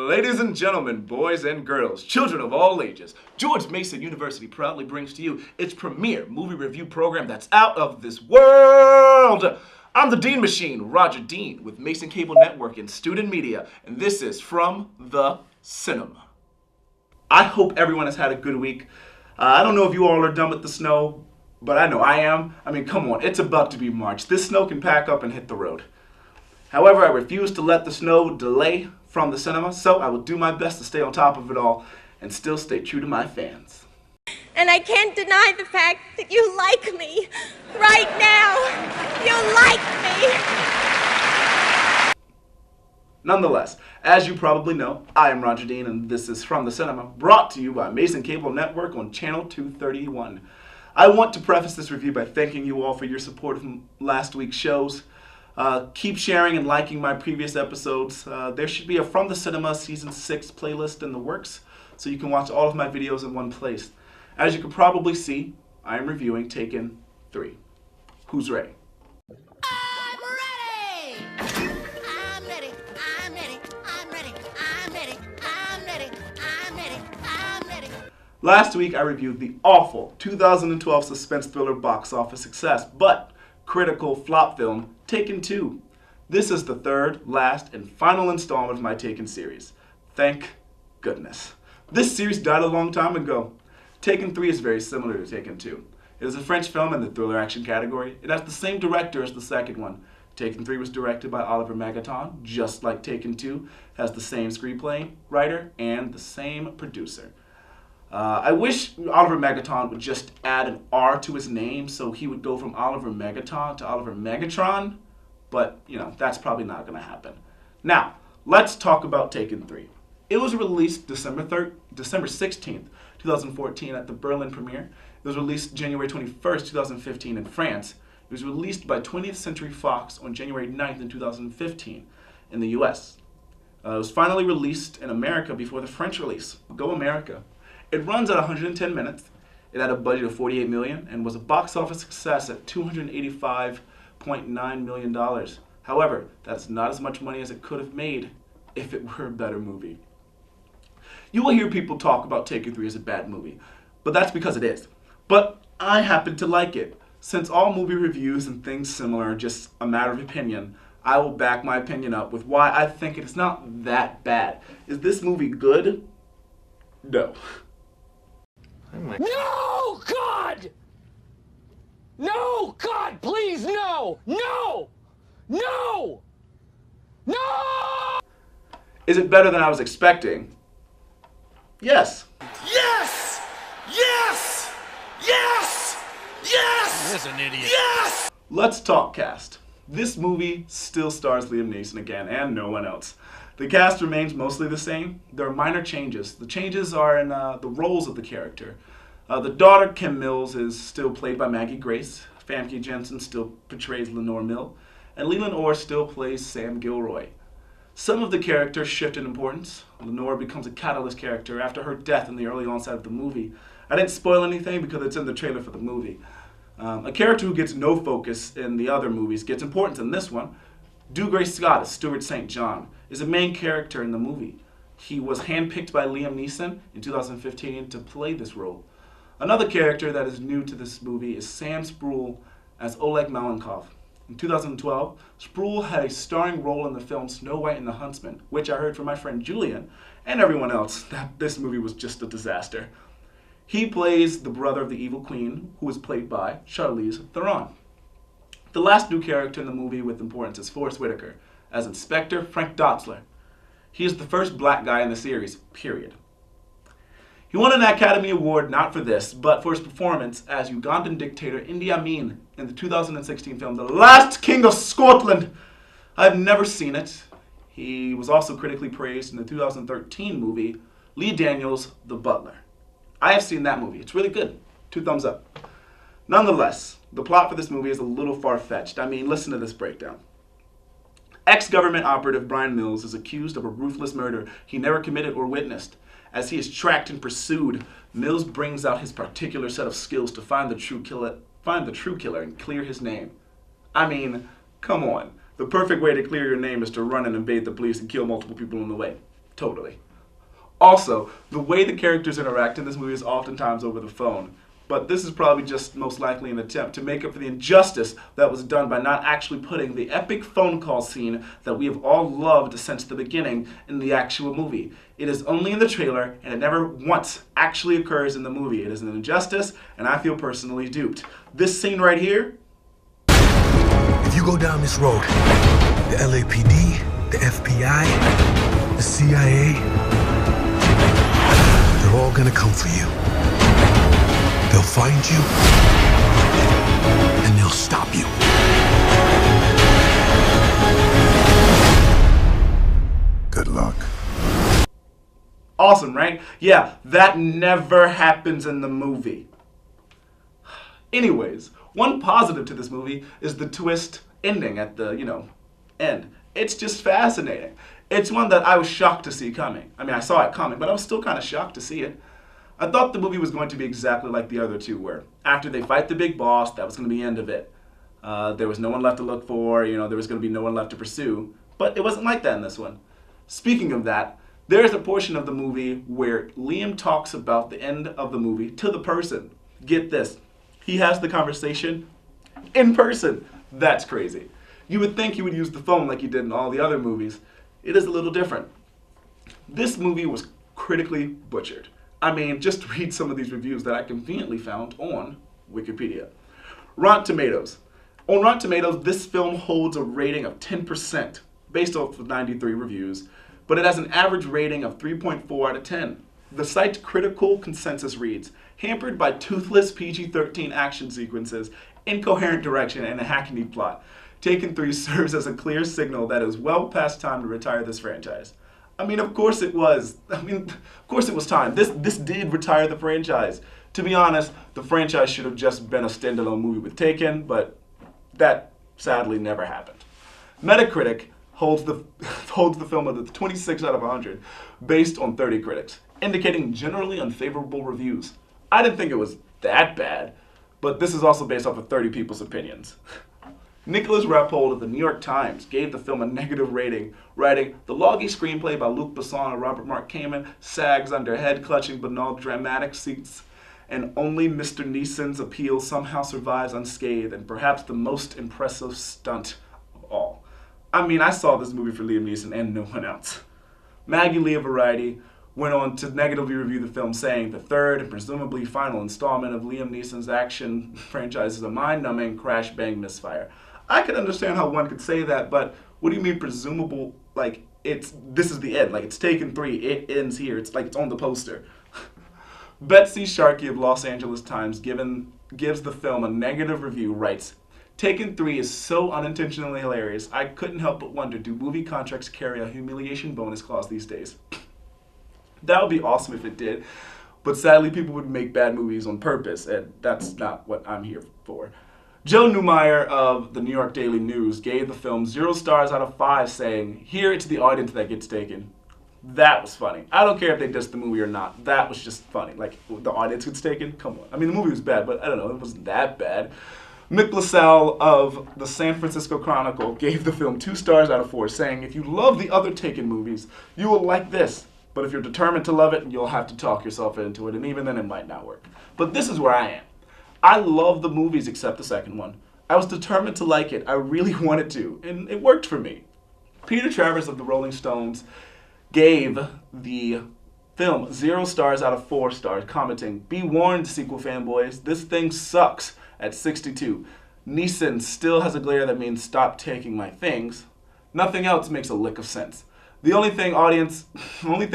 Ladies and gentlemen, boys and girls, children of all ages, George Mason University proudly brings to you its premier movie review program that's out of this world. I'm the Dean Machine, Roger Dean, with Mason Cable Network and Student Media, and this is From the Cinema. I hope everyone has had a good week. I don't know if you all are done with the snow, but I know I am. I mean, come on, it's about to be March. This snow can pack up and hit the road. However, I refuse to let the snow delay From the Cinema, so I will do my best to stay on top of it all and still stay true to my fans. And I can't deny the fact that you like me. Right now, you like me. Nonetheless, as you probably know, I am Roger Dean, and this is From the Cinema, brought to you by Mason Cable Network on Channel 231. I want to preface this review by thanking you all for your support of last week's shows. Keep sharing and liking my previous episodes. There should be a From the Cinema Season 6 playlist in the works, so you can watch all of my videos in one place. As you can probably see, I am reviewing Taken 3. Who's ready? I'm ready! I'm ready, I'm ready, I'm ready, I'm ready, I'm ready, I'm ready, I'm ready. Last week I reviewed the awful 2012 suspense thriller box office success, but critical flop film, Taken 2. This is the third, last, and final installment of my Taken series. Thank goodness. This series died a long time ago. Taken 3 is very similar to Taken 2. It is a French film in the thriller action category. It has the same director as the second one. Taken 3 was directed by Oliver Magaton, just like Taken 2, has the same screenplay, writer, and the same producer. I wish Oliver Magaton would just add an R to his name so he would go from Oliver Magaton to Oliver Megatron, but, you know, that's probably not going to happen. Now, let's talk about Taken 3. It was released December 16th, 2014 at the Berlin premiere. It was released January 21st, 2015 in France. It was released by 20th Century Fox on January 9th in 2015 in the US. It was finally released in America before the French release. Go America. It runs at 110 minutes. It had a budget of $48 million and was a box office success at $285.9 million. However, that's not as much money as it could have made if it were a better movie. You will hear people talk about Taken 3 as a bad movie, but that's because it is. But I happen to like it. Since all movie reviews and things similar are just a matter of opinion, I will back my opinion up with why I think it is not that bad. Is this movie good? No. No, God! No, God, please, no! No! No! No! Is it better than I was expecting? Yes. Yes! Yes! Yes! Yes! That's an idiot. Yes! Let's talk cast. This movie still stars Liam Neeson again, and no one else. The cast remains mostly the same. There are minor changes. The changes are in the roles of the character. The daughter, Kim Mills, is still played by Maggie Grace. Famke Janssen still portrays Lenore Mill. And Leland Orr still plays Sam Gilroy. Some of the characters shift in importance. Lenore becomes a catalyst character after her death in the early onset of the movie. I didn't spoil anything because it's in the trailer for the movie. A character who gets no focus in the other movies gets importance in this one. Dougray Scott as Stuart St. John is a main character in the movie. He was handpicked by Liam Neeson in 2015 to play this role. Another character that is new to this movie is Sam Spruill as Oleg Malenkov. In 2012, Spruill had a starring role in the film Snow White and the Huntsman, which I heard from my friend Julian and everyone else that this movie was just a disaster. He plays the brother of the evil queen, who is played by Charlize Theron. The last new character in the movie with importance is Forrest Whitaker as Inspector Frank Dotzler. He is the first black guy in the series, period. He won an Academy Award not for this, but for his performance as Ugandan dictator Idi Amin in the 2016 film The Last King of Scotland. I've never seen it. He was also critically praised in the 2013 movie Lee Daniels' The Butler. I have seen that movie. It's really good. 2 thumbs up. Nonetheless, the plot for this movie is a little far-fetched. I mean, listen to this breakdown. Ex-government operative Brian Mills is accused of a ruthless murder he never committed or witnessed. As he is tracked and pursued, Mills brings out his particular set of skills to find the true killer and clear his name. I mean, come on. The perfect way to clear your name is to run and evade the police and kill multiple people on the way. Totally. Also, the way the characters interact in this movie is oftentimes over the phone. But this is probably just most likely an attempt to make up for the injustice that was done by not actually putting the epic phone call scene that we have all loved since the beginning in the actual movie. It is only in the trailer, and it never once actually occurs in the movie. It is an injustice, and I feel personally duped. This scene right here. If you go down this road, the LAPD, the FBI, the CIA, they're all gonna come for you. They'll find you, and they'll stop you. Good luck. Awesome, right? Yeah, that never happens in the movie. Anyways, one positive to this movie is the twist ending at the, end. It's just fascinating. It's one that I was shocked to see coming. I mean, I saw it coming, but I was still kind of shocked to see it. I thought the movie was going to be exactly like the other two were. After they fight the big boss, that was going to be the end of it. There was no one left to look for, there was going to be no one left to pursue. But it wasn't like that in this one. Speaking of that, there's a portion of the movie where Liam talks about the end of the movie to the person. Get this. He has the conversation in person. That's crazy. You would think he would use the phone like he did in all the other movies. It is a little different. This movie was critically butchered. I mean, just read some of these reviews that I conveniently found on Wikipedia. Rotten Tomatoes. On Rotten Tomatoes, this film holds a rating of 10% based off of 93 reviews, but it has an average rating of 3.4 out of 10. The site's critical consensus reads, hampered by toothless PG-13 action sequences, incoherent direction, and a hackneyed plot, Taken 3 serves as a clear signal that it is well past time to retire this franchise. I mean, of course it was. Of course it was time. This did retire the franchise. To be honest, the franchise should have just been a standalone movie with Taken, but that sadly never happened. Metacritic holds the film at a 26 out of 100 based on 30 critics, indicating generally unfavorable reviews. I didn't think it was that bad, but this is also based off of 30 people's opinions. Nicholas Rapold of the New York Times gave the film a negative rating, writing, "The loggy screenplay by Luc Besson and Robert Mark Kamen sags under head-clutching banal dramatic seats, and only Mr. Neeson's appeal somehow survives unscathed, and perhaps the most impressive stunt of all." I mean, I saw this movie for Liam Neeson and no one else. Maggie Lee of Variety went on to negatively review the film, saying, "The third and presumably final installment of Liam Neeson's action franchise is a mind-numbing crash bang misfire." I could understand how one could say that, but what do you mean presumable? Like, this is the end. Like, it's Taken 3. It ends here. It's like it's on the poster. Betsy Sharkey of Los Angeles Times gives the film a negative review, writes, "Taken 3 is so unintentionally hilarious, I couldn't help but wonder, do movie contracts carry a humiliation bonus clause these days?" That would be awesome if it did, but sadly people would make bad movies on purpose, and that's not what I'm here for. Joe Neumeyer of the New York Daily News gave the film 0 stars out of 5, saying, "Here it's the audience that gets taken." That was funny. I don't care if they dissed the movie or not. That was just funny. Like, the audience gets taken? Come on. I mean, the movie was bad, but I don't know. It wasn't that bad. Mick LaSalle of the San Francisco Chronicle gave the film 2 stars out of 4, saying, "If you love the other Taken movies, you will like this. But if you're determined to love it, you'll have to talk yourself into it, and even then it might not work." But this is where I am. I love the movies except the second one. I was determined to like it. I really wanted to, and it worked for me. Peter Travers of the Rolling Stones gave the film 0 stars out of 4 stars, commenting, "Be warned, sequel fanboys, this thing sucks," at 62. "Neeson still has a glare that means stop taking my things. Nothing else makes a lick of sense. The only thing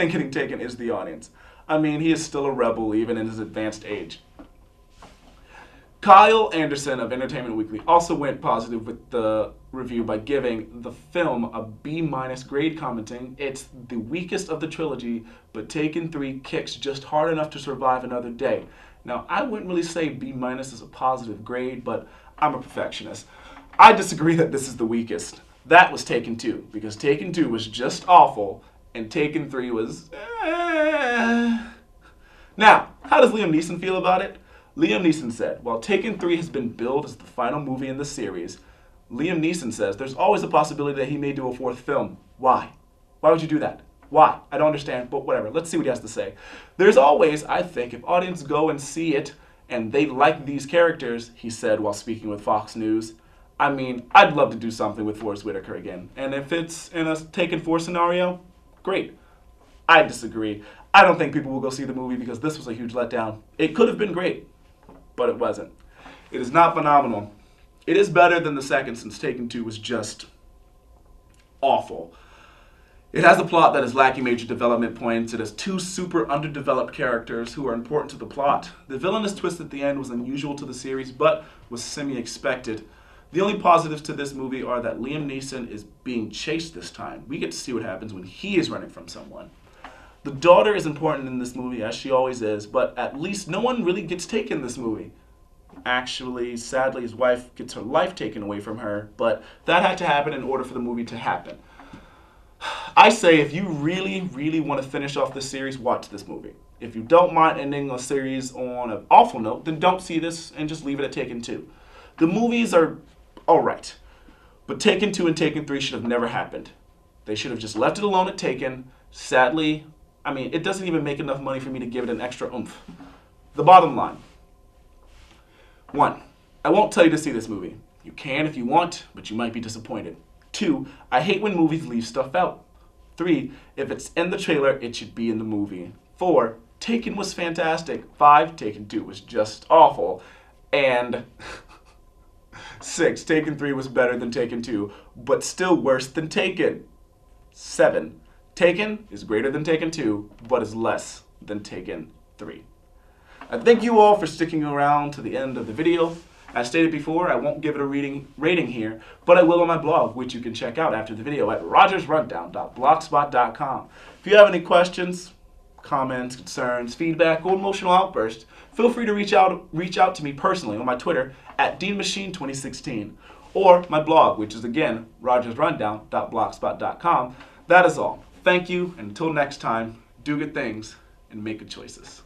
getting taken is the audience. I mean, he is still a rebel even in his advanced age." Kyle Anderson of Entertainment Weekly also went positive with the review by giving the film a B- grade, commenting, "It's the weakest of the trilogy, but Taken 3 kicks just hard enough to survive another day." Now, I wouldn't really say B- is a positive grade, but I'm a perfectionist. I disagree that this is the weakest. That was Taken 2, because Taken 2 was just awful, and Taken 3 was Now, how does Liam Neeson feel about it? Liam Neeson said, "While Taken 3 has been billed as the final movie in the series, Liam Neeson says there's always a possibility that he may do a 4th film. Why? Why would you do that? Why? I don't understand, but whatever. Let's see what he has to say. There's always, I think, if audience go and see it and they like these characters, he said while speaking with Fox News, I mean, I'd love to do something with Forrest Whitaker again. And if it's in a Taken 4 scenario, great. I disagree. I don't think people will go see the movie because this was a huge letdown. It could have been great, but it wasn't. It is not phenomenal. It is better than the second, since Taken 2 was just awful. It has a plot that is lacking major development points. It has two super underdeveloped characters who are important to the plot. The villainous twist at the end was unusual to the series, but was semi-expected. The only positives to this movie are that Liam Neeson is being chased this time. We get to see what happens when he is running from someone. The daughter is important in this movie, as she always is, but at least no one really gets taken in this movie. Actually, sadly, his wife gets her life taken away from her, but that had to happen in order for the movie to happen. I say if you really, really want to finish off this series, watch this movie. If you don't mind ending a series on an awful note, then don't see this and just leave it at Taken 2. The movies are alright, but Taken 2 and Taken 3 should have never happened. They should have just left it alone at Taken. Sadly, I mean, it doesn't even make enough money for me to give it an extra oomph. The bottom line. 1. I won't tell you to see this movie. You can if you want, but you might be disappointed. 2. I hate when movies leave stuff out. 3. If it's in the trailer, it should be in the movie. 4. Taken was fantastic. 5. Taken 2 was just awful. And 6. Taken 3 was better than Taken 2, but still worse than Taken. 7. Taken is greater than Taken 2, but is less than Taken 3. I thank you all for sticking around to the end of the video. As stated before, I won't give it a rating here, but I will on my blog, which you can check out after the video at rogersrundown.blogspot.com. If you have any questions, comments, concerns, feedback, or emotional outbursts, feel free to reach out to me personally on my Twitter at DeanMachine2016, or my blog, which is again rogersrundown.blogspot.com. That is all. Thank you, and until next time, do good things and make good choices.